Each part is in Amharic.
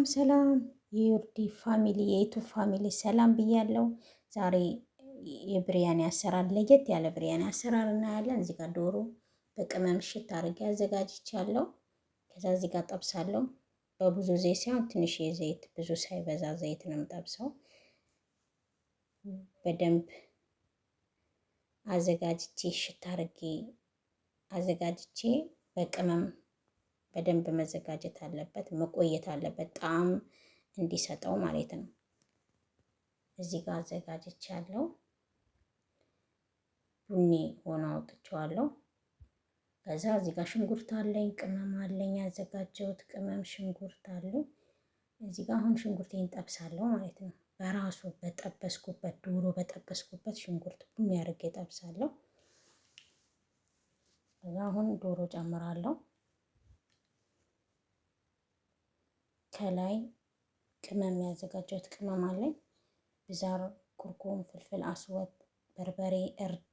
ሰላም የዮርዲ ፋሚሊ የዩቱብ ፋሚሊ ሰላም ብያለው። ዛሬ የብሪያኒ አሰራር ለየት ያለ ብሪያኒ አሰራር እናያለን። እዚህ ጋር ዶሮ በቅመም ሽት አድርጌ አዘጋጅቻለሁ። ከዛ እዚህ ጋር ጠብሳለሁ። በብዙ ዘይት ሳይሆን ትንሽ ዘይት፣ ብዙ ሳይበዛ ዘይት ነው የምጠብሰው። በደንብ አዘጋጅቼ ሽት አድርጌ አዘጋጅቼ በቅመም በደንብ መዘጋጀት አለበት፣ መቆየት አለበት ጣዕም እንዲሰጠው ማለት ነው። እዚህ ጋር አዘጋጅቻለሁ። ቡኒ ሆኖ አውጥቼዋለሁ። ከዛ እዚህ ጋር ሽንኩርት አለኝ፣ ቅመም አለኝ፣ ያዘጋጀሁት ቅመም ሽንኩርት አለኝ። እዚህ ጋር አሁን ሽንኩርቴን ጠብሳለሁ ማለት ነው። በራሱ በጠበስኩበት ዶሮ በጠበስኩበት ሽንኩርት ቡኒ አድርጌ ጠብሳለሁ። ከዛ አሁን ዶሮ ጨምራለሁ። ከላይ ቅመም ያዘጋጀሁት ቅመም አለኝ። ብዛር፣ ኩርኩም፣ ፍልፍል አስወጥ፣ በርበሬ፣ እርድ፣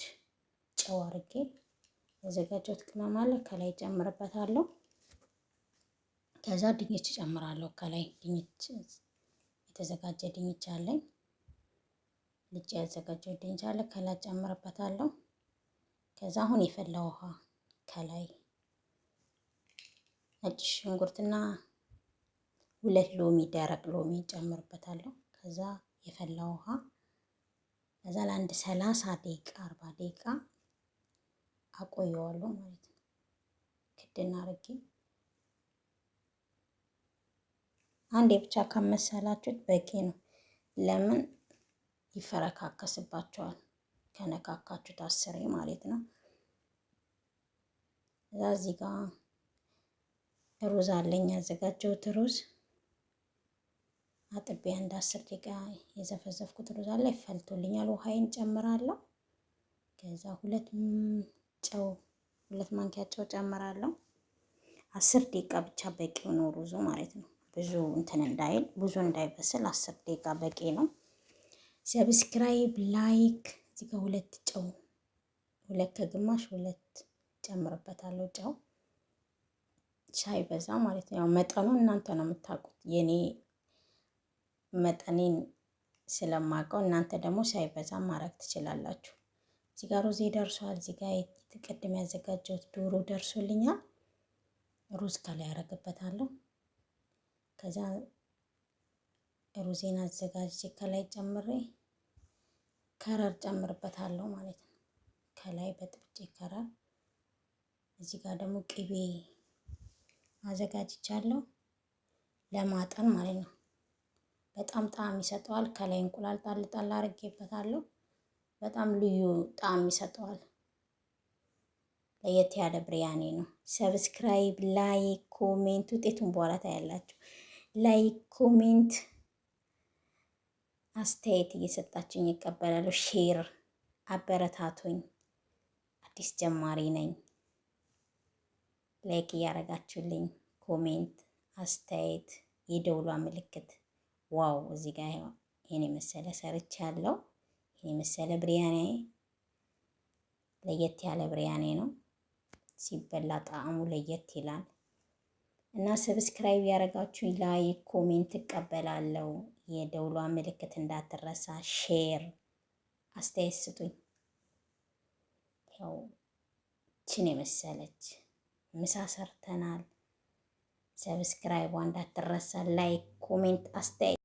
ጨው አድርጌ ያዘጋጀሁት ቅመም አለ። ከላይ ጨምርበታለሁ። ከዛ ድንች ጨምራለሁ። ከላይ ድንች የተዘጋጀ ድንች አለኝ። ልጭ ያዘጋጀው ድንች አለ። ከላይ ጨምርበታለሁ። ከዛ አሁን የፈላ ውሃ ከላይ ነጭ ሽንኩርትና 2 ሎሚ ደረቅ ሎሚ ጨምርበታለሁ። ከዛ የፈላ ውሃ ከዛ ለአንድ 30 ደቂቃ 40 ደቂቃ አቆየዋለሁ ማለት ነው። ክድና አድርጌ አንዴ ብቻ ካመሰላችሁት በቂ ነው። ለምን ይፈረካከስባቸዋል ከነካካችሁት አስሬ ማለት ነው። እዚህ ጋር ሩዝ አለኝ ያዘጋጀሁት ሩዝ አጥቤ አንድ 10 ደቂቃ የዘፈዘፍኩት ሩዝ አለ ይፈልቶልኛል። ውሃዬን ጨምራለሁ። ከዛ 2 ማንኪያ ጨው ጨምራለሁ። 10 ደቂቃ ብቻ በቂው ነው ሩዙ ማለት ነው። ብዙ እንትን እንዳይል ብዙ እንዳይበስል 10 ደቂቃ በቂ ነው። ሰብስክራይብ ላይክ እዚህ ጋር 2 ጨው 2 ከግማሽ 2 ጨምርበታለሁ። ጨው ሳይበዛ ማለት ነው። ያው መጠኑ እናንተ ነው የምታውቁት። የኔ መጠኔን ስለማውቀው እናንተ ደግሞ ሳይበዛ ማድረግ ትችላላችሁ። እዚህ ጋር ሩዝ ደርሷል። እዚህ ጋር ቅድም ያዘጋጀሁት ዶሮ ደርሶልኛል። ሩዝ ከላይ ያደርግበታለሁ። ከዛ ሩዜን አዘጋጅቼ ከላይ ጨምሬ ከረር ጨምርበታለሁ ማለት ነው። ከላይ በጥብጬ ከረር። እዚህ ጋር ደግሞ ቅቤ አዘጋጅቻለሁ ለማጠን ማለት ነው። በጣም ጣዕም ይሰጠዋል። ከላይ እንቁላል ጣል ጣል አድርጌበታለሁ። በጣም ልዩ ጣዕም ይሰጠዋል። ለየት ያለ ብሪያኒ ነው። ሰብስክራይብ፣ ላይክ፣ ኮሜንት ውጤቱን በኋላ ታያላችሁ። ላይክ፣ ኮሜንት፣ አስተያየት እየሰጣችሁኝ ይቀበላሉ። ሼር አበረታቱኝ። አዲስ ጀማሪ ነኝ። ላይክ እያደረጋችሁልኝ ኮሜንት፣ አስተያየት፣ የደውሏ ምልክት ዋው! እዚህ ጋር ይሄን የመሰለ ሰርቻለሁ። ይሄን የመሰለ ብሪያኒ ለየት ያለ ብሪያኒ ነው። ሲበላ ጣዕሙ ለየት ይላል እና ሰብስክራይብ ያደረጋችሁኝ ላይክ ኮሜንት እቀበላለሁ። የደውሏ ምልክት እንዳትረሳ። ሼር አስተያየት ስጡኝ። ያው ችን የመሰለች ምሳ ሰርተናል። ሰብስክራይቧ እንዳትረሳ። ላይክ ኮሜንት አስተያየት